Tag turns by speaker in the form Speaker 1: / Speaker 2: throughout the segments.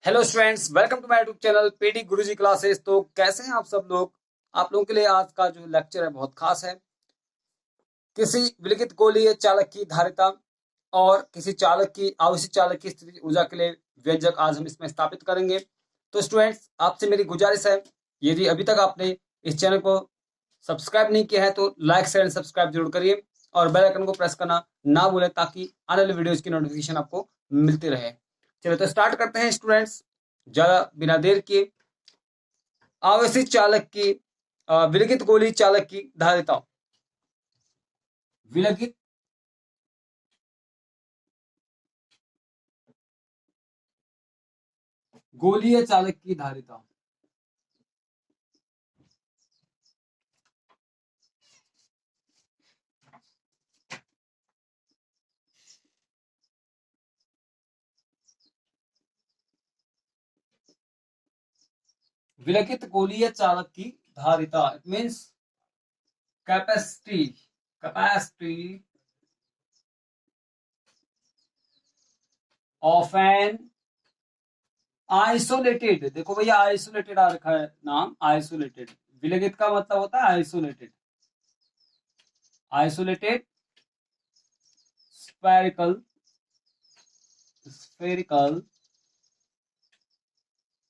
Speaker 1: Hello students, welcome to my YouTube channel PT Guruji classes. तो कैसे हैं आप सब लोग। आप लोगों के लिए आज का जो लेक्चर है बहुत खास है। किसी विलिखित गोलीय चालक की धारिता और किसी चालक की आवेशित चालक की स्थिति ऊर्जा के लिए व्यंजक आज हम इसमें स्थापित करेंगे। तो स्टूडेंट्स, आपसे मेरी गुजारिश है, यदि अभी तक आपने इस चैनल को सब्सक्राइब नहीं किया है तो लाइक शेयर एंड सब्सक्राइब जरूर करिए और बेल आइकन को प्रेस करना ना भूलें ताकि आने वाली वीडियोज की नोटिफिकेशन आपको मिलती रहे। चलिए तो स्टार्ट करते हैं स्टूडेंट्स, ज्यादा बिना देर किए। आवेशित चालक की विलगित गोली चालक की धारिता। विलगित गोलीय चालक की धारिता। विलगित गोलीय चालक की धारिता it means capacity capacity of an isolated. देखो भैया, आइसोलेटेड आ रखा है नाम, आइसोलेटेड। विलगित का मतलब होता है isolated. Isolated spherical spherical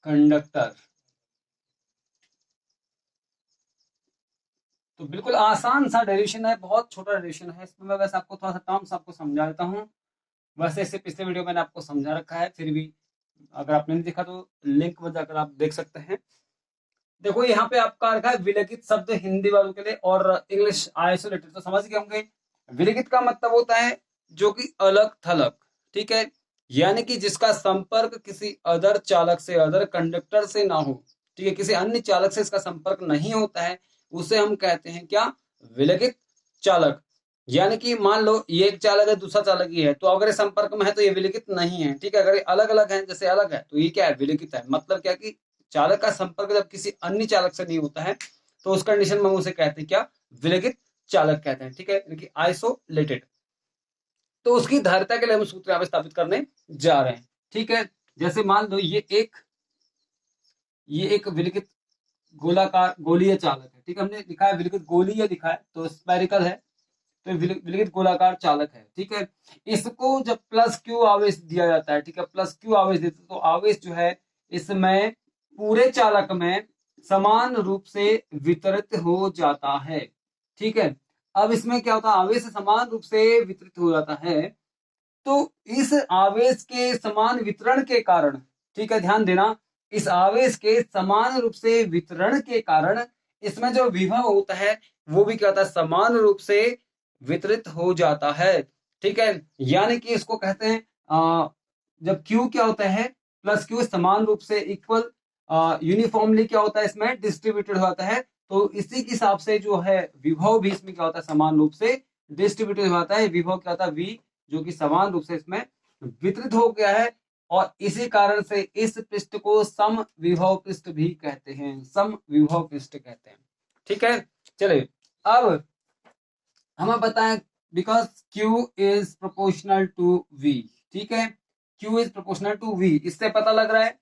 Speaker 1: conductor. तो बिल्कुल आसान सा डेरिवेशन है, बहुत छोटा डेरिवेशन है। इसमें मैं बस आपको थोड़ा सा टर्म्स आपको समझा देता हूँ। वैसे इससे पिछले वीडियो मैंने आपको समझा रखा है, फिर भी अगर आपने नहीं देखा तो लिंक में जाकर आप देख सकते हैं। देखो यहाँ पे आपका रखा है विलगित शब्द हिंदी वालों के लिए और इंग्लिश आइसोलेटेड, तो समझ गए होंगे। विलगित का मतलब होता है जो कि अलग थलग, ठीक है, यानी कि जिसका संपर्क किसी अदर चालक से, अदर कंडक्टर से ना हो, ठीक है, किसी अन्य चालक से इसका संपर्क नहीं होता है, उसे हम कहते हैं क्या, विलगित चालक। यानी कि मान लो ये एक चालक है, दूसरा चालक ये है, तो अगर ये संपर्क में है तो ये विलगित नहीं है, ठीक है। अगर ये अलग अलग है, जैसे अलग है, तो ये क्या है, विलगित है। मतलब क्या कि चालक का संपर्क जब किसी अन्य चालक से नहीं होता है तो उस कंडीशन में उसे कहते हैं क्या, विलगित चालक कहते हैं, ठीक है, यानी कि आइसोलेटेड। तो उसकी धारिता के लिए हम सूत्र यहाँ पे स्थापित करने जा रहे हैं, ठीक है। जैसे मान लो ये एक विलगित गोलाकार गोलीय चालक है, ठीक है। हमने लिखा है विलगित गोलीय, लिखा है तो स्पेरिकल है, तो विलगित गोलाकार चालक है, ठीक है। इसको जब प्लस क्यू आवेश दिया जाता है, ठीक है, प्लस क्यू आवेश देते तो आवेश जो है इसमें पूरे चालक में समान रूप से वितरित हो जाता है, ठीक है। अब इसमें क्या होता है, आवेश समान रूप से वितरित हो जाता है, तो इस आवेश के समान वितरण के कारण, ठीक है, ध्यान देना, इस आवेश के समान रूप से वितरण के कारण इसमें जो विभव होता है वो भी क्या होता है, समान रूप से वितरित हो जाता है, ठीक है। यानी कि इसको कहते हैं जब Q क्या होता है, प्लस Q समान रूप से इक्वल यूनिफॉर्मली क्या होता है, इसमें डिस्ट्रीब्यूटेड होता है। तो इसी के हिसाब से जो है विभव भी इसमें क्या होता है, समान रूप से डिस्ट्रीब्यूटेड होता है। विभव क्या होता है, V, जो कि समान रूप से इसमें वितरित हो गया है। और इसी कारण से इस पृष्ठ को सम विभव पृष्ठ भी कहते हैं, सम विभव पृष्ठ कहते हैं, ठीक है। चलिए अब हमें बताएं, because Q is proportional to V, ठीक है, Q is proportional to V, इससे पता लग रहा है,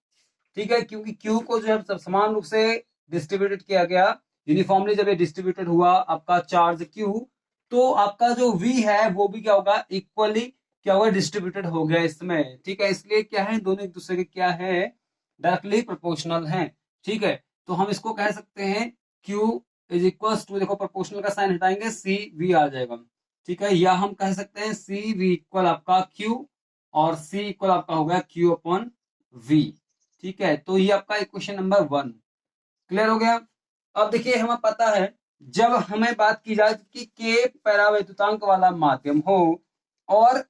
Speaker 1: ठीक है, क्योंकि Q को जो है समान रूप से डिस्ट्रीब्यूटेड किया गया, यूनिफॉर्मली जब ये डिस्ट्रीब्यूटेड हुआ आपका चार्ज Q, तो आपका जो V है वो भी क्या होगा, इक्वली क्या होगा, डिस्ट्रीब्यूटेड हो गया इसमें, ठीक है। इसलिए क्या है, दोनों एक दूसरे के क्या है, डायरेक्टली प्रोपोर्शनल हैं, ठीक है। तो हम इसको कह सकते हैं Q इज इक्वल टू, देखो प्रोपोर्शनल का साइन हटाएंगे सी वी आ जाएगा, ठीक है। या हम कह सकते हैं सी वी इक्वल आपका Q और सी इक्वल आपका हो गया Q अपॉन V, ठीक है। तो ये आपका इक्वेशन नंबर 1 क्लियर हो गया। अब देखिए हमें पता है, जब हमें बात की जाए कि के परावैद्युतांक वाला माध्यम हो और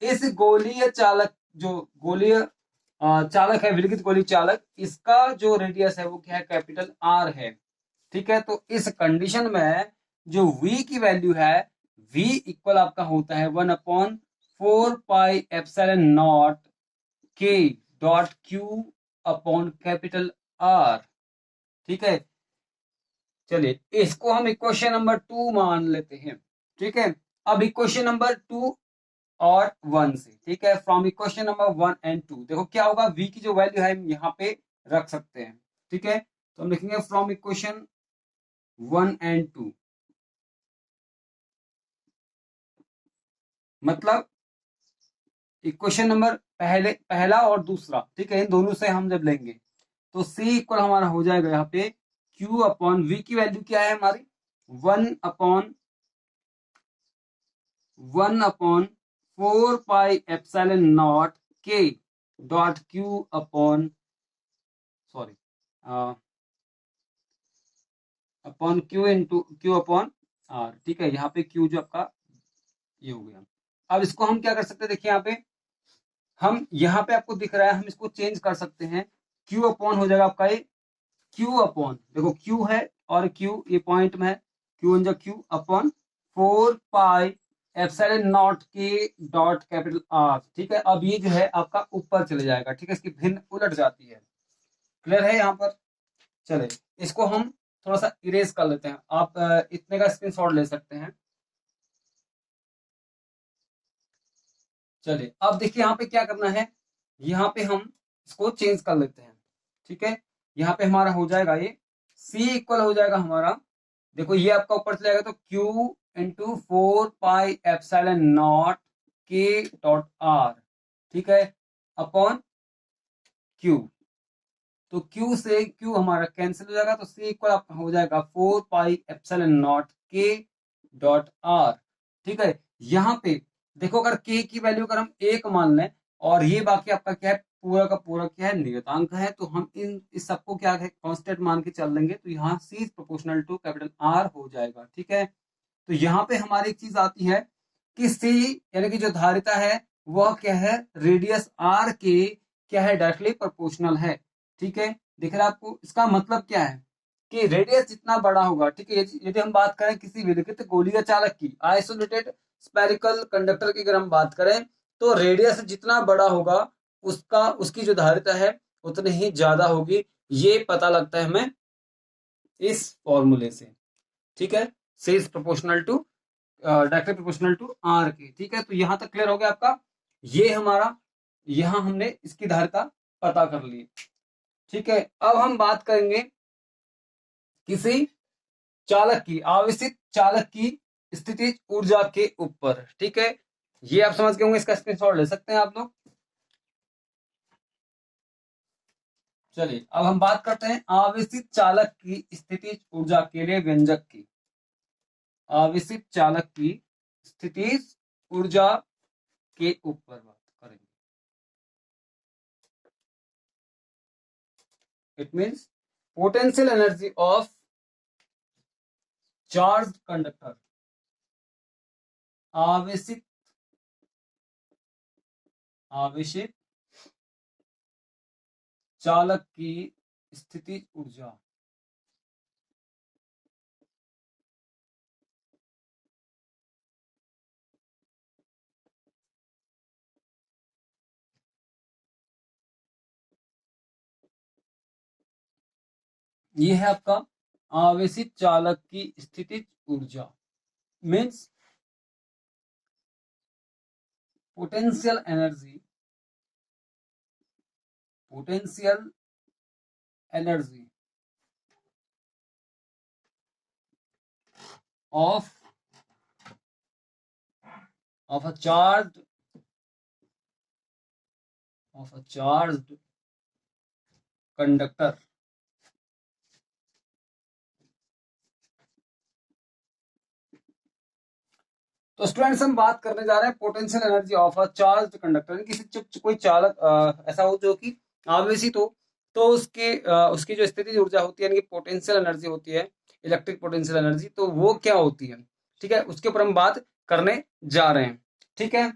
Speaker 1: इस गोलीय चालक, जो गोलीय चालक है, विलगित गोलीय चालक, इसका जो रेडियस है वो क्या है, कैपिटल R है, ठीक है। तो इस कंडीशन में जो V की वैल्यू है, V इक्वल आपका होता है 1/4 pi epsilon not K dot Q upon capital R, ठीक है। चलिए इसको हम इक्वेशन नंबर 2 मान लेते हैं, ठीक है। अब इक्वेशन नंबर 2 और 1 से, ठीक है, फ्रॉम इक्वेशन नंबर 1 एंड 2। देखो क्या होगा, v की जो वैल्यू है हम यहाँ पे रख सकते हैं, ठीक है। तो हम लिखेंगे फ्रॉम इक्वेशन 1 एंड 2, मतलब इक्वेशन नंबर पहला और दूसरा, ठीक है, इन दोनों से हम जब लेंगे तो c इक्वल हमारा हो जाएगा यहाँ पे q अपॉन v की वैल्यू क्या है हमारी, 1/4 pi epsilon not k dot q upon, sorry, upon q into q upon r, ठीक है। यहाँ पे q जो आपका ये हो गया। अब इसको हम क्या कर सकते हैं, देखिए यहाँ पे आपको दिख रहा है, हम इसको चेंज कर सकते हैं। q अपॉन हो जाएगा आपका ये q अपॉन, देखो q है और q ये पॉइंट में है, q वन जा q upon 4 pi epsilon not के डॉट कैपिटल R, ठीक है। अब ये जो है आपका ऊपर चले जाएगा, ठीक है, इसकी भिन्न उलट जाती है। क्लियर है यहाँ पर? चले, इसको हम थोड़ा सा इरेज कर लेते हैं। आप इतने का स्क्रीनशॉट ले सकते हैं। चलिए अब देखिए यहाँ पे क्या करना है, यहाँ पे हम इसको चेंज कर लेते हैं, ठीक है। यहाँ पे हमारा हो जाएगा ये c इक्वल हो जाएगा हमारा, देखो ये आपका ऊपर चले जाएगा तो q into 4 pi epsilon not के डॉट r, ठीक है, अपॉन q। तो q से q हमारा कैंसिल हो जाएगा, तो c इक्वल आपका हो जाएगा 4 पाई एप्सिलॉन नॉट के डॉट r, ठीक है। यहाँ पे देखो अगर k की वैल्यू अगर हम 1 मान लें और ये बाकी आपका क्या है, पूरा का पूरा क्या है, नियतांक है, तो हम इस सबको क्या है कांस्टेंट मान के चल लेंगे, तो यहाँ c is proportional to capital R हो जाएगा, ठीक है। तो यहाँ पे हमारी एक चीज आती है कि c यानी कि जो धारिता है वह क्या है, रेडियस r के क्या है, डायरेक्टली प्रोपोर्शनल है, ठीक है। दिख रहा है आपको? इसका मतलब क्या है कि रेडियस जितना बड़ा होगा, ठीक है, यदि हम बात करें किसी विलगित गोलीय चालक की, आइसोलेटेड स्पेरिकल कंडक्टर की अगर हम बात करें, तो रेडियस जितना बड़ा होगा उसका उसकी जो धारिता है उतनी ही ज्यादा होगी। ये पता लगता है हमें इस फॉर्मूले से, ठीक है, से is proportional to directly proportional to R के, ठीक है। तो यहां तक क्लियर हो गया आपका? ये हमारा यहां हमने इसकी धारिता पता कर ली, ठीक है। अब हम बात करेंगे किसी चालक की, आवेशित चालक की स्थितिज ऊर्जा के ऊपर, ठीक है। ये आप समझ गए होंगे, इसका स्क्रीनशॉट ले सकते हैं आप लोग। चलिए अब हम बात करते हैं आवेशित चालक की स्थितिज ऊर्जा के लिए व्यंजक की। आवेशित चालक की स्थितिज ऊर्जा के ऊपर बात करेंगे। It means potential energy of charge conductor. आवेशित आवेशित चालक की स्थितिज ऊर्जा, ये है आपका आवेशित चालक की स्थितिज ऊर्जा, means potential energy, potential energy of a charged conductor। तो स्टूडेंट्स हम बात करने जा रहे हैं potential energy of a charge conductor. किसी कोई चालक ऐसा हो जो कि आवेशित हो, तो उसकी जो स्थितिज ऊर्जा होती है यानी कि पोटेंशियल एनर्जी होती है, इलेक्ट्रिक पोटेंशियल एनर्जी, तो वो क्या होती है, ठीक है, उसके ऊपर हम बात करने जा रहे हैं, ठीक है।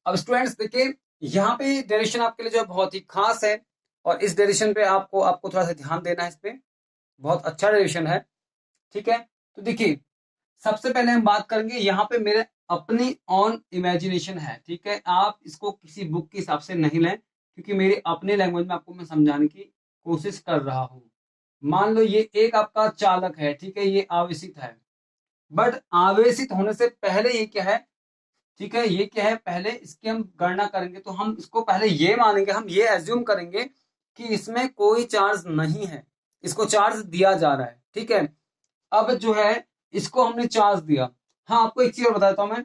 Speaker 1: अब स्टूडेंट्स देखिए यहाँ पे डायरेक्शन आपके लिए जो है बहुत ही खास है, और इस डायरेक्शन पे आपको आपको थोड़ा सा ध्यान देना है, इस पे बहुत अच्छा डायरेक्शन है, ठीक है। तो देखिए सबसे पहले हम बात करेंगे, यहाँ पे मेरे अपनी ऑन इमेजिनेशन है, ठीक है, आप इसको किसी बुक के हिसाब से नहीं लें, क्योंकि मेरे अपने लैंग्वेज में आपको मैं समझाने की कोशिश कर रहा हूँ। मान लो ये एक आपका चालक है, ठीक है, ये आवेशित है, बट आवेशित होने से पहले ये क्या है, ठीक है, ये क्या है, पहले इसकी हम गणना करेंगे तो हम इसको पहले ये मानेंगे, हम ये एज्यूम करेंगे कि इसमें कोई चार्ज नहीं है, इसको चार्ज दिया जा रहा है, ठीक है। अब जो है इसको हमने चार्ज दिया। हाँ, आपको एक चीज और बताता हूं मैं,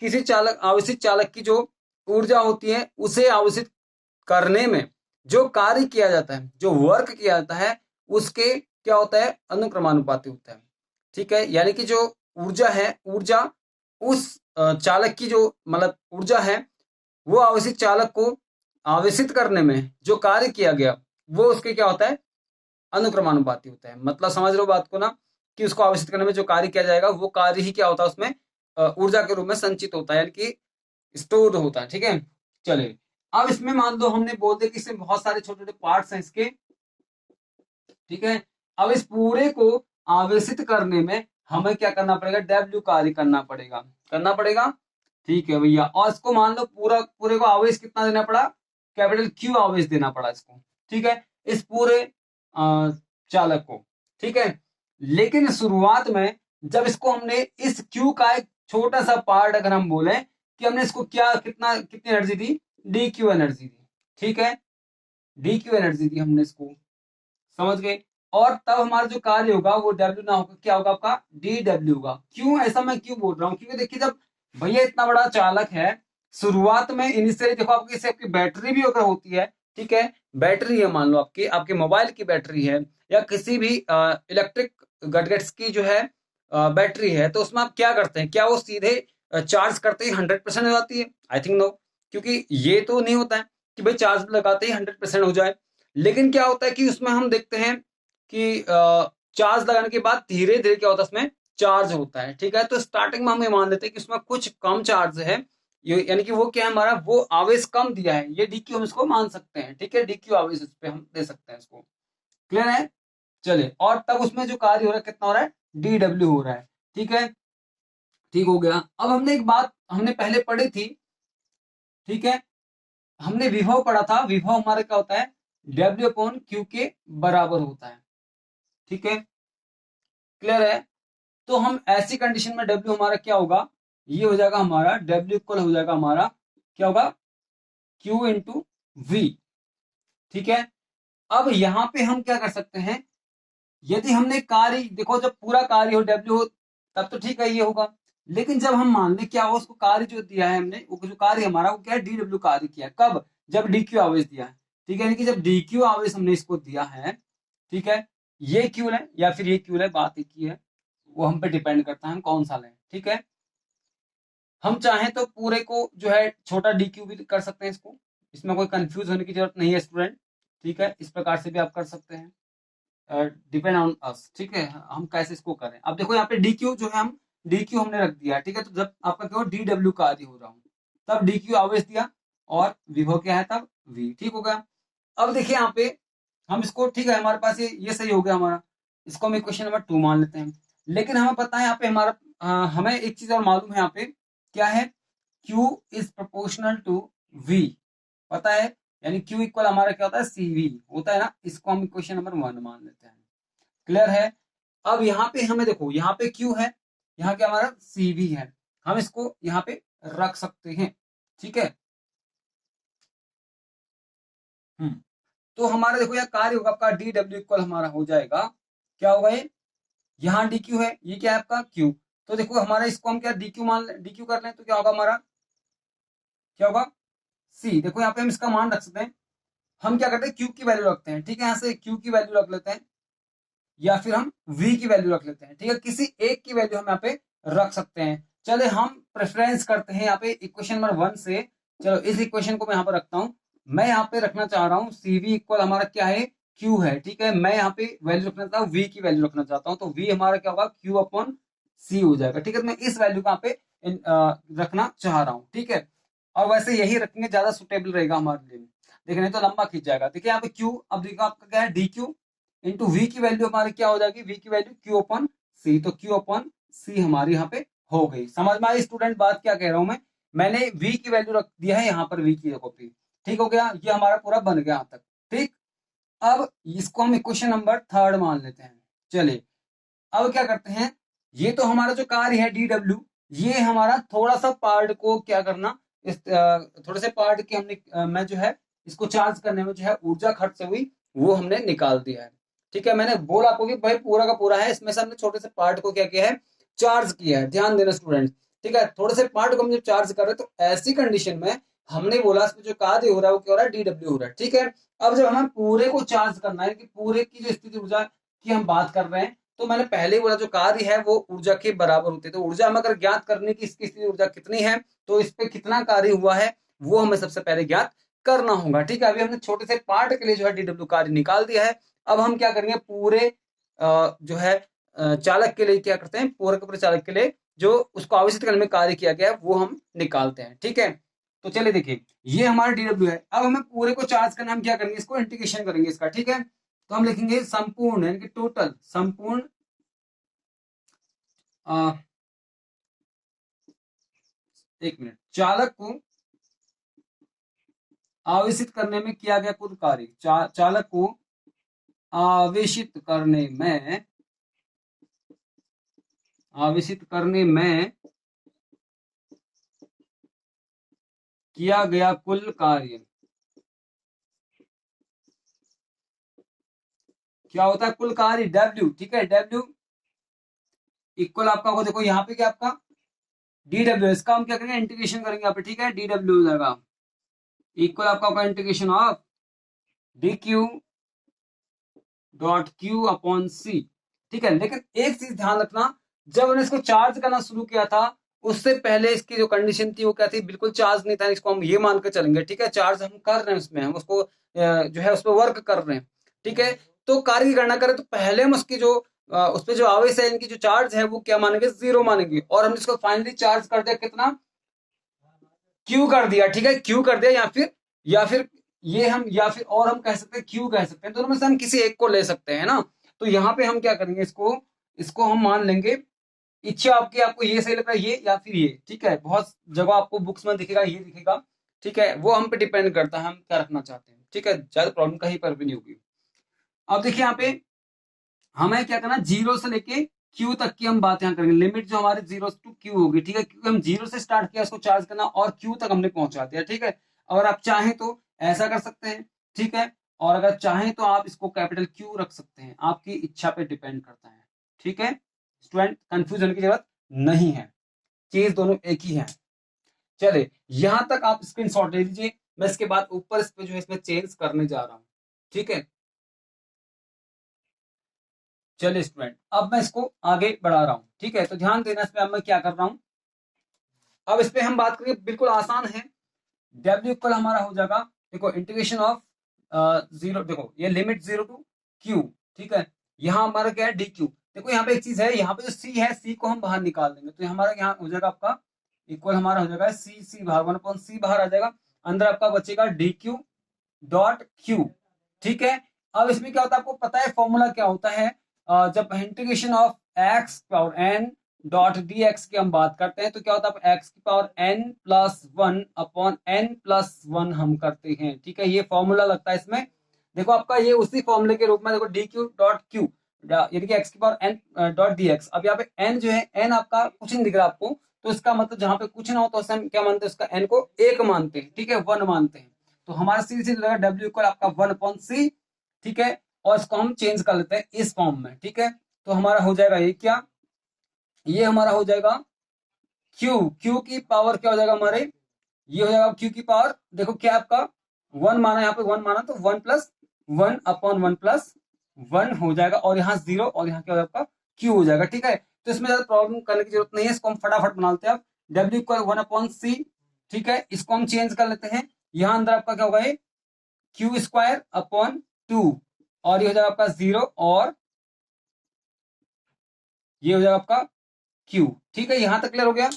Speaker 1: किसी चालक, आवेशित चालक की जो ऊर्जा होती है उसे आवेशित करने में जो कार्य किया जाता है, जो वर्क किया जाता है, उसके क्या होता है, अनुक्रमानुपाती होता है, ठीक है। यानी कि जो ऊर्जा है, ऊर्जा उस चालक की जो मतलब ऊर्जा है, वो आवेशित चालक को आवेशित करने में जो कार्य किया गया वो उसके क्या होता है, अनुक्रमानुपाती होता है। मतलब समझ रहे हो बात को ना, कि उसको आवेशित करने में जो कार्य किया जाएगा वो कार्य ही क्या होता है उसमें, ऊर्जा के रूप में संचित होता है, यानी कि स्टोर होता है, ठीक है। चलिए, अब इसमें मान लो हमने बोल दिया कि इसमें बहुत सारे छोटे छोटे पार्ट्स हैं इसके, ठीक है। अब इस पूरे को आवेशित करने में हमें क्या करना पड़ेगा, डब्ल्यू कार्य करना पड़ेगा, ठीक है भैया। और इसको मान लो पूरा पूरे को आवेश कितना देना पड़ा, कैपिटल क्यू आवेश देना पड़ा इसको, ठीक है, इस पूरे चालक को, ठीक है। लेकिन शुरुआत में जब इसको हमने इस क्यू का एक छोटा सा पार्ट अगर हम बोले कि हमने इसको क्या कितनी एनर्जी दी, डी क्यू एनर्जी दी, ठीक है, डी क्यू एनर्जी दी हमने इसको, समझ गए। और तब हमारा जो कार्य होगा वो डब्ल्यू ना होगा, क्या होगा आपका, डी डब्ल्यू होगा। क्यों ऐसा मैं क्यों बोल रहा हूँ, क्योंकि देखिए जब भैया इतना बड़ा चालक है, शुरुआत में इनिशियली देखो आपकी आपकी बैटरी भी अगर होती है, ठीक है, बैटरी है, मान लो आपकी आपके मोबाइल की बैटरी है या किसी भी इलेक्ट्रिक गैजेट्स की जो है बैटरी है, तो उसमें आप क्या करते हैं, क्या वो सीधे चार्ज करते ही 100% हो जाती है? आई थिंक नो, क्योंकि ये तो नहीं होता है कि भाई चार्ज लगाते ही 100% हो जाए। लेकिन क्या होता है कि उसमें हम देखते हैं कि चार्ज लगाने के बाद धीरे धीरे क्या होता है उसमें चार्ज होता है, ठीक है। तो स्टार्टिंग में हम ये मान लेते हैं कि उसमें कुछ कम चार्ज है, यानी कि वो क्या है, हमारा वो आवेश कम दिया है, ये डीक्यू हम इसको मान सकते हैं, ठीक है, डीक्यू आवेश इस पे हम दे सकते हैं इसको, क्लियर है। चलिए, और तब उसमें जो कार्य हो रहा है कितना हो रहा है, डी डब्ल्यू हो रहा है, ठीक है, ठीक हो गया। अब हमने एक बात हमने पहले पढ़ी थी, ठीक है, हमने विभव पढ़ा था, विभव हमारा क्या होता है, डब्ल्यू अपॉन क्यू के बराबर होता है, ठीक है, क्लियर है। तो हम ऐसी कंडीशन में डब्ल्यू हमारा क्या होगा, ये हो जाएगा हमारा डब्ल्यू इक्वल हो जाएगा हमारा क्या होगा, क्यू इंटू वी, ठीक है। अब यहां पे हम क्या कर सकते हैं, यदि हमने कार्य देखो जब पूरा कार्य हो डब्ल्यू हो तब तो ठीक है ये होगा, लेकिन जब हम मान लें क्या हो, उसको कार्य जो दिया है हमने, वो जो कार्य हमारा वो क्या है, डी डब्ल्यू कार्य किया है, कब, जब डी क्यू आवेश दिया है, ठीक है, यानी कि जब डी क्यू आवेश हमने इसको दिया है, ठीक है, ये क्यू है या फिर ये क्यू है, बात एक ही है, वो हम पे डिपेंड करता है हम कौन सा लें, ठीक है। हम चाहें तो पूरे को जो है छोटा डी क्यू भी कर सकते हैं इसको, इसमें कोई कंफ्यूज होने की जरूरत नहीं है स्टूडेंट, ठीक है, इस प्रकार से भी आप कर सकते हैं, डिपेंड ऑन अस, ठीक है, हम कैसे इसको करें। अब देखो यहाँ पे डी क्यू जो है हम डी क्यू हमने रख दिया, ठीक है, तो जब आपका क्या हो डी डब्ल्यू कार्य हो रहा हूँ तब डी क्यू आवेश दिया और विभव क्या है तब वी, ठीक हो गया। अब देखिए यहाँ पे हम इसको, ठीक है, हमारे पास ये सही हो गया हमारा, इसको हम इक्वेशन नंबर 2 मान लेते हैं। लेकिन हमें पता है यहाँ पे हमारा हमें एक चीज और मालूम है यहाँ पे, क्या है, Q is proportional to V, पता है, यानी Q इक्वल हमारा क्या होता है, CV होता है ना, इसको हम इक्वेशन नंबर 1 मान लेते हैं, क्लियर है। अब यहाँ पे हमें देखो, यहाँ पे Q है, यहाँ क्या हमारा CV है, हम इसको यहाँ पे रख सकते हैं, ठीक है। तो हमारा देखो यह कार्य होगा आपका डी डब्ल्यू इक्वल हमारा हो जाएगा, क्या होगा ये, यहाँ डी क्यू है, ये क्या है आपका क्यू, तो देखो हमारा इसको हम क्या डी क्यू मान डी क्यू कर लें तो क्या होगा हमारा, क्या होगा सी, देखो यहाँ पे हम इसका मान रख सकते हैं, हम क्या करते हैं क्यू की वैल्यू रखते हैं, ठीक है, यहाँ से क्यू की वैल्यू रख लेते हैं या फिर हम वी की वैल्यू रख लेते हैं, ठीक है, किसी एक की वैल्यू हम यहाँ पे रख सकते हैं। चले हम प्रेफरेंस करते हैं यहाँ पे इक्वेशन नंबर 1 से, चलो इस इक्वेशन को मैं यहाँ पर रखता हूँ, मैं यहाँ पे रखना चाह रहा हूँ सी वी इक्वल हमारा क्या है, क्यू है, ठीक है, मैं यहाँ पे वैल्यू रखना चाहता हूँ वी की वैल्यू रखना चाहता हूँ, तो वी हमारा क्या होगा, क्यू अपॉन सी हो जाएगा, ठीक है, तो मैं इस वैल्यू को यहाँ पे रखना चाह रहा हूँ, ठीक है। और वैसे यही रखेंगे, ज्यादा सुटेबल रहेगा हमारे लिए, देखिए नहीं तो लंबा खींच जाएगा। देखिए यहाँ पे क्यू, अब देखो आपका क्या है डी क्यू इंटू वी की वैल्यू हमारी क्या हो जाएगी, वी की वैल्यू क्यू अपन सी, तो क्यू अपन सी हमारी यहाँ पे हो गई। समझ में आई स्टूडेंट बात क्या कह रहा हूं मैं, मैंने वी की वैल्यू रख दिया है यहाँ पर वी की कॉपी, ठीक हो गया, ये हमारा पूरा बन गया यहाँ तक, ठीक। अब इसको हम इक्वेशन नंबर 3 मान लेते हैं। चलिए अब क्या करते हैं, ये तो हमारा जो कार्य है डीडब्ल्यू, ये हमारा थोड़ा सा पार्ट को क्या करना, इस थोड़े से पार्ट की हमने मैं जो है इसको चार्ज करने में जो है ऊर्जा खर्च हुई, वो हमने निकाल दिया है। ठीक है, मैंने बोला आपको कि भाई पूरा का पूरा है, इसमें से हमने छोटे से पार्ट को क्या किया है, चार्ज किया है। ध्यान देना स्टूडेंट, ठीक है, थोड़े से पार्ट को हम जब चार्ज कर रहे हैं तो ऐसी कंडीशन में हमने बोला इसमें जो कार्य हो रहा है वो क्या हो रहा है, डीडब्ल्यू हो रहा है। ठीक है, अब जब हमें पूरे को चार्ज करना है कि पूरे की जो स्थिति ऊर्जा की हम बात कर रहे हैं, तो मैंने पहले ही बोला जो कार्य है वो ऊर्जा के बराबर होते हैं। तो ऊर्जा हमें अगर ज्ञात करने की इसकी स्थिति ऊर्जा कितनी है, तो इस पे कितना कार्य हुआ है वो हमें सबसे पहले ज्ञात करना होगा। ठीक है, अभी हमने छोटे से पार्ट के लिए जो है डीडब्ल्यू कार्य निकाल दिया है। अब हम क्या करेंगे, पूरे जो है चालक के लिए क्या करते हैं, पूरे के पूरे चालक के लिए जो उसको आवेशित करने में कार्य किया गया है वो हम निकालते हैं। ठीक है, तो चलिए देखिए, ये हमारा डीडब्ल्यू है। अब हमें पूरे को चार्ज करना, हम क्या करेंगे, इसको इंटीग्रेशन करेंगे इसका। ठीक है, तो हम लिखेंगे संपूर्ण यानी कि टोटल, संपूर्ण एक मिनट, चालक को आवेशित करने में किया गया कुल कार्य, चालक को आवेशित करने में, आवेशित करने में किया गया कुल कार्य क्या होता है, कुल कार्य डब्ल्यू। ठीक है, डब्ल्यू इक्वल आपका को देखो यहाँ पे क्या आपका डी डब्ल्यू, इसका हम क्या करेंगे, इंटीग्रेशन करेंगे यहाँ पे। ठीक है, डी डब्ल्यू हो जाएगा इक्वल आपका होगा integration of D Q dot Q upon C. ठीक है, लेकिन एक चीज ध्यान रखना, जब हमने इसको चार्ज करना शुरू किया था उससे पहले इसकी जो कंडीशन थी वो क्या थी, बिल्कुल चार्ज नहीं था। इसको हम ये मान कर चलेंगे। ठीक है, चार्ज हम कर रहे हैं उसमें, हम उसको जो है उस पर वर्क कर रहे हैं। ठीक है, तो कार्य की गणना करें तो पहले हम उसकी जो उस पर जो आवेश है, इनकी जो चार्ज है वो क्या मानेंगे, जीरो मानेंगे। और हम इसको फाइनली चार्ज कर दिया कितना, क्यू कर दिया। ठीक है, क्यू कर दिया, या फिर ये हम, या फिर और हम कह सकते हैं क्यू कह सकते हैं, दोनों में से हम किसी एक को ले सकते हैं ना। तो यहाँ पे हम क्या करेंगे, इसको इसको हम मान लेंगे, इच्छा आपकी, आपको ये सही लग रहा है ये या फिर ये। ठीक है, बहुत जगह आपको बुक्स में दिखेगा ये दिखेगा। ठीक है, वो हम पे डिपेंड करता है हम क्या रखना चाहते हैं। ठीक है, ज्यादा प्रॉब्लम कहीं पर भी नहीं होगी। अब देखिए यहाँ पे हमें क्या करना, जीरो से लेके क्यू तक की हम बात यहाँ करेंगे। लिमिट जो हमारी जीरो टू क्यू होगी। ठीक है, क्योंकि हम जीरो से स्टार्ट किया उसको चार्ज करना और क्यू तक हमने पहुंचा दिया। ठीक है, अगर आप चाहें तो ऐसा कर सकते हैं। ठीक है, और अगर चाहें तो आप इसको कैपिटल क्यू रख सकते हैं, आपकी इच्छा पे डिपेंड करता है। ठीक है, स्टूडेंट कंफ्यूज होने की जरूरत नहीं है, चीज दोनों एक ही है। चले, यहां तक आप स्क्रीन शॉट ले लीजिए, मैं इसके बाद ऊपर इस पे जो है इसमें चेंज करने जा रहा हूं। ठीक है, चलिए स्टूडेंट, अब मैं इसको आगे बढ़ा रहा हूं। ठीक है, तो ध्यान देना इस पे, अब मैं क्या कर रहा हूं, अब इस पे हम बात करेंगे, बिल्कुल आसान है। डब्ल्यू इक्वल हमारा हो जाएगा, देखो इंटीग्रेशन ऑफ जीरो, देखो ये लिमिट जीरो टू क्यू। ठीक है, यहाँ हमारा क्या है, डी क्यू। देखो यहाँ पे एक चीज है, यहाँ पे जो सी है, सी को हम बाहर निकाल देंगे, तो हमारा यहाँ हो जाएगा आपका इक्वल, हमारा हो जाएगा सी, सी बाहर, वन अपॉन सी बाहर आ जाएगा, अंदर आपका बचेगा डी क्यू डॉट क्यू। ठीक है, अब इसमें क्या होता है आपको पता है फॉर्मूला क्या होता है, जब integration of x power n dot d x की हम बात करते हैं तो क्या होता है, एक्स की power n plus one upon n plus one हम करते हैं। ठीक है, ये फॉर्मूला लगता है इसमें। देखो आपका ये उसी फॉर्मूले के रूप में, देखो डी क्यू डॉट क्यू यानी कि एक्स की power n dot d x. अब यहाँ पे एन जो है, एन आपका कुछ नहीं दिख रहा आपको, तो इसका मतलब जहां पे कुछ ना हो तो हम क्या मानते हैं, उसका एन को एक मानते हैं। ठीक है, वन मानते हैं, तो हमारा सी सी लगेगा डब्ल्यू इक्वल आपका वन अपॉन सी। ठीक है, और इसको हम चेंज कर लेते हैं इस फॉर्म में। ठीक है, तो हमारा हो जाएगा ये क्या, ये हमारा हो जाएगा क्यू, क्यू की पावर क्या हो जाएगा हमारे, ये हो जाएगा क्यू की पावर, देखो क्या आपका वन माना, यहाँ पे वन माना तो one plus one upon one plus one हो जाएगा, और यहाँ जीरो, और यहाँ क्या हो जाएगा आपका क्यू हो जाएगा। ठीक है, तो इसमें ज्यादा प्रॉब्लम करने की जरूरत नहीं है, इसको हम फटाफट बना लेते हैं। अब W equal one upon C. ठीक है, इसको हम चेंज कर लेते हैं, यहाँ अंदर आपका क्या होगा, ये क्यू स्क्वायर अपॉन टू, और ये हो जाएगा आपका जीरो, और ये हो जाएगा आपका क्यू। ठीक है, यहां तक क्लियर हो गया।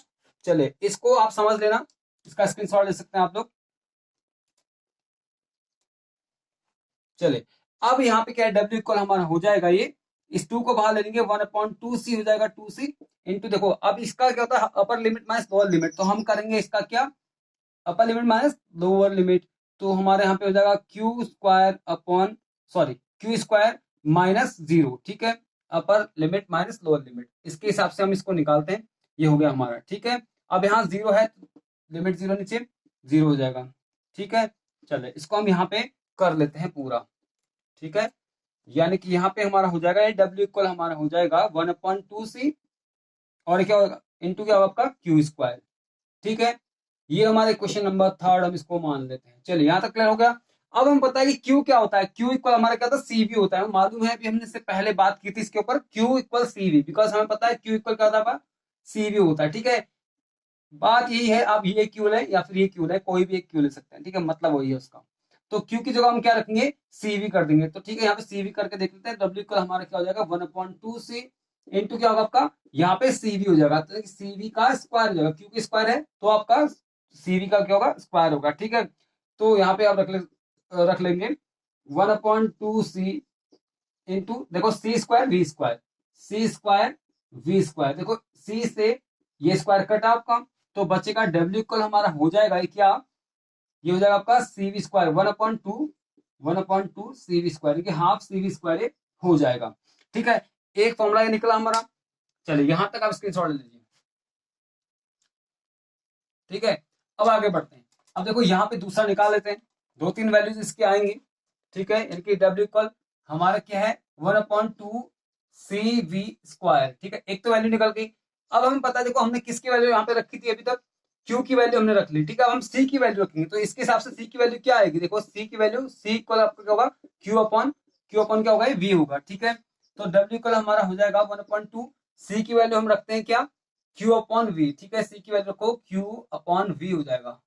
Speaker 1: चले, इसको आप समझ लेना, इसका स्क्रीनशॉट ले सकते हैं आप लोग। चले, अब यहाँ पे क्या है, डब्ल्यू इक्वल हमारा हो जाएगा ये, इस टू को बाहर ले लेंगे, वन अपॉन टू सी हो जाएगा, टू सी इंटू, देखो अब इसका क्या होता है, upper limit minus lower limit, तो हम करेंगे इसका क्या, upper limit minus lower limit, तो हमारे यहाँ पे हो जाएगा Q square upon, sorry Q square minus zero. ठीक है, upper limit minus lower limit, इसके हिसाब से हम इसको निकालते हैं। ये हो गया हमारा, ठीक है। अब यहाँ 0 है, लिमिट 0 नीचे 0 हो जाएगा, ठीक है। चले इसको हम यहाँ पे कर लेते हैं पूरा, ठीक है। यानी कि यहाँ पे हमारा हो जाएगा ये W इक्वल हमारा हो जाएगा 1/2C और क्या होगा इंटू क्या होगा आपका क्यू स्क्वायर, ठीक है। ये हमारे क्वेश्चन नंबर 3 हम इसको मान लेते हैं। चलिए यहाँ तक क्लियर हो गया। अब हम पता है कि Q क्या होता है, Q इक्वल हमारा क्या होता है CV होता है, मालूम है, अभी हमने इससे पहले बात की थी इसके ऊपर, Q इक्वल CV, बिकॉज हमें पता है Q इक्वल क्या होता है CV होता है, ठीक है। बात यही है, आप ये क्यू लें या फिर ये क्यू लें, कोई भी एक क्यू ले सकते हैं, ठीक है, मतलब वही है उसका। तो क्यू की जगह हम क्या रखेंगे, सीवी कर देंगे। तो ठीक है, यहाँ पे सीवी करके देख लेते हैं। डब्ल्यू का हमारा क्या हो जाएगा 1/2C इंटू क्या होगा आपका, यहाँ पे सीवी हो जाएगा, तो सीवी का स्क्वायर हो जाएगा, क्यू की स्क्वायर है तो आपका सीवी का क्या होगा स्क्वायर होगा, ठीक है। तो यहाँ पे आप रख लेंगे 1/2C इंटू देखो C square V square, C square V square, देखो सी से ये स्क्वायर कटा आपका, तो बचेगा डब्ल्यू इक्वल हमारा हो जाएगा क्या, ये हो जाएगा आपका CV square 1/2 CV square, half CV square हो जाएगा, ठीक है। एक फॉर्मूला ये निकला हमारा। चलिए यहां तक आप स्क्रीनशॉट ले लीजिए, ठीक है। अब आगे बढ़ते हैं। अब देखो यहाँ पे दूसरा निकाल लेते हैं, 2-3 वैल्यूज इसके आएंगी, ठीक है। इनकी डब्ल्यू इक्वल हमारा क्या है 1/2CV स्क्वायर, ठीक है। एक तो वैल्यू निकल गई। अब हमें पता है, देखो हमने किसकी वैल्यू यहाँ पे रखी थी अभी तक, Q की वैल्यू हमने रख ली, ठीक है। अब हम C की वैल्यू रखेंगे, तो इसके हिसाब से C की वैल्यू क्या आएगी, देखो C की वैल्यू C इक्वल आपका क्या होगा Q अपॉन क्या होगा V होगा, ठीक है। तो W इक्वल हमारा हो जाएगा 1/2, C की वैल्यू हम रखते हैं क्या Q/V, ठीक है। C की वैल्यू रखो Q/V हो जाएगा,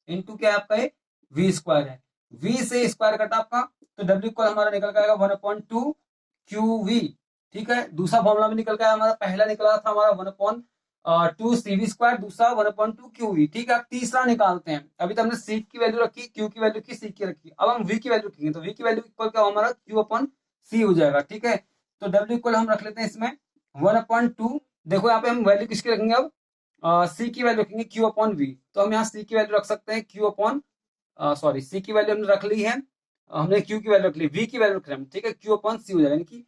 Speaker 1: इंटू क्या है आपका ये V स्क्वायर है, V से स्क्वायर कटा आपका, तो W इक्वल हमारा निकल के आएगा 1/2QV, ठीक है। दूसरा फॉर्मूला भी निकल के आया हमारा, पहला निकला था हमारा 1/2CV स्क्वायर, दूसरा 1/2QV, ठीक है। अब तीसरा निकालते हैं। अभी तो हमने C की वैल्यू रखी, Q की वैल्यू की, C की रखी, अब हम V की वैल्यू रखेंगे, तो V की वैल्यू इक्वल क्या हमारा Q/C हो जाएगा, ठीक है। तो W इक्वल हम रख लेते हैं इसमें 1/2, देखो यहाँ पे हम वैल्यू किसकी रखेंगे अब, सी की वैल्यू रखेंगे Q/V, तो हम यहाँ सी की वैल्यू रख सकते हैं सॉरी सी की वैल्यू हमने रख ली है, हमने Q की वैल्यू रख ली, V की वैल्यू रख रहे हैं, ठीक है। Q/C हो जाएगा, यानी कि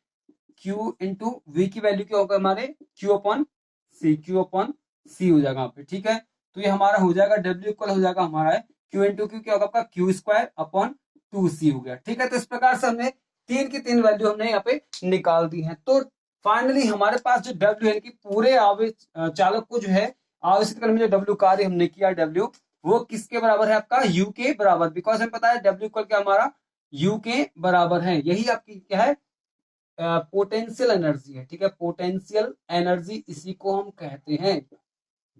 Speaker 1: Q इंटू V की वैल्यू क्या होगा हमारे Q/C हो जाएगा यहाँ पे, ठीक है। तो ये हमारा हो जाएगा W इक्वल हो जाएगा हमारा Q इंटू Q क्या होगा आपका Q²/2C हो गया, ठीक है। तो इस प्रकार से हमने 3 की 3 वैल्यू हमने यहाँ पे निकाल दी है। तो फाइनली हमारे पास जो W है कि पूरे आवेश चालक को जो है आवेशित करने में जो W कार्य हमने किया, W वो किसके बराबर है आपका U के बराबर, बिकॉज हमें पता है W इक्वल क्या हमारा U के बराबर है, यही आपकी क्या है पोटेंशियल एनर्जी है, ठीक है। पोटेंशियल एनर्जी इसी को हम कहते हैं,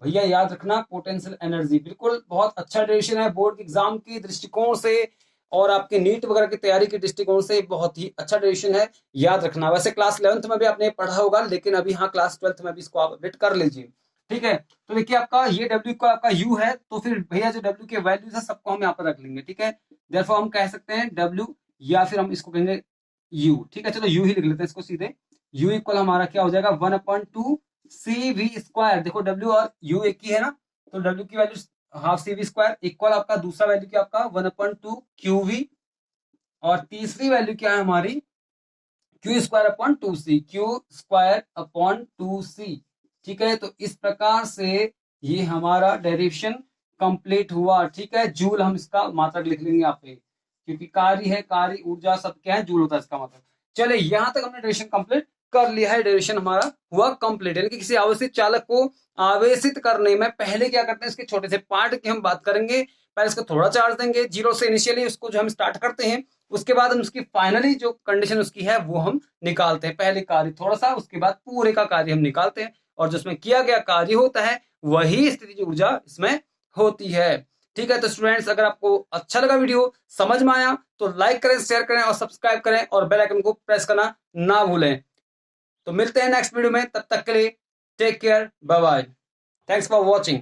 Speaker 1: भैया याद रखना, पोटेंशियल एनर्जी बिल्कुल बहुत अच्छा डेरिवेशन है, बोर्ड एग्जाम के दृष्टिकोण से और आपके नीट वगैरह की तैयारी के दृष्टिकोण से बहुत ही अच्छा डेरिवेशन है, याद रखना। वैसे क्लास 11th में भी आपने पढ़ा होगा, लेकिन अभी हाँ क्लास 12th में भी इसको आप अपडेट कर लीजिए, ठीक है। तो देखिए आपका ये W का आपका U है, तो फिर भैया जो W के वैल्यूज है सबको हम यहाँ पर रख लेंगे, ठीक है। देयरफॉर हम कह सकते हैं W या फिर हम इसको कहेंगे U, ठीक है। चलो U ही लिख लेते हैं इसको सीधे। U इक्वल हमारा क्या हो जाएगा 1/2CV स्क्वायर, देखो W और U एक ही है ना, तो W की value half CV square equal आपका दूसरा वैल्यू क्या आपका 1/2QV, और तीसरी वैल्यू क्या है हमारी Q²/2C, Q²/2C, ठीक है। तो इस प्रकार से ये हमारा डेरिवेशन कंप्लीट हुआ, ठीक है। जूल हम इसका मात्रक लिख लेंगे यहाँ पे, क्योंकि कार्य है, कार्य ऊर्जा सब क्या है जूल होता है इसका मतलब। चले यहां तक हमने डेरिवेशन कंप्लीट कर लिया है, डेरिवेशन हमारा हुआ कंप्लीट। यानी कि किसी आवेशित चालक को आवेशित करने में पहले क्या करते हैं, इसके छोटे से पार्ट की हम बात करेंगे। पहले इसको थोड़ा चार्ज देंगे, जीरो से इनिशियली उसको जो हम स्टार्ट करते हैं, उसके बाद हम उसकी फाइनली जो कंडीशन उसकी है वो हम निकालते हैं। पहले कार्य थोड़ा सा, उसके बाद पूरे का कार्य हम निकालते हैं, और जिसमें किया गया कार्य होता है वही स्थितिज ऊर्जा इसमें होती है, ठीक है। तो स्टूडेंट्स अगर आपको अच्छा लगा वीडियो, समझ में आया, तो लाइक करें, शेयर करें और सब्सक्राइब करें, और बेल आइकन को प्रेस करना ना भूलें। तो मिलते हैं नेक्स्ट वीडियो में, तब तक के लिए take care, bye bye, thanks for watching.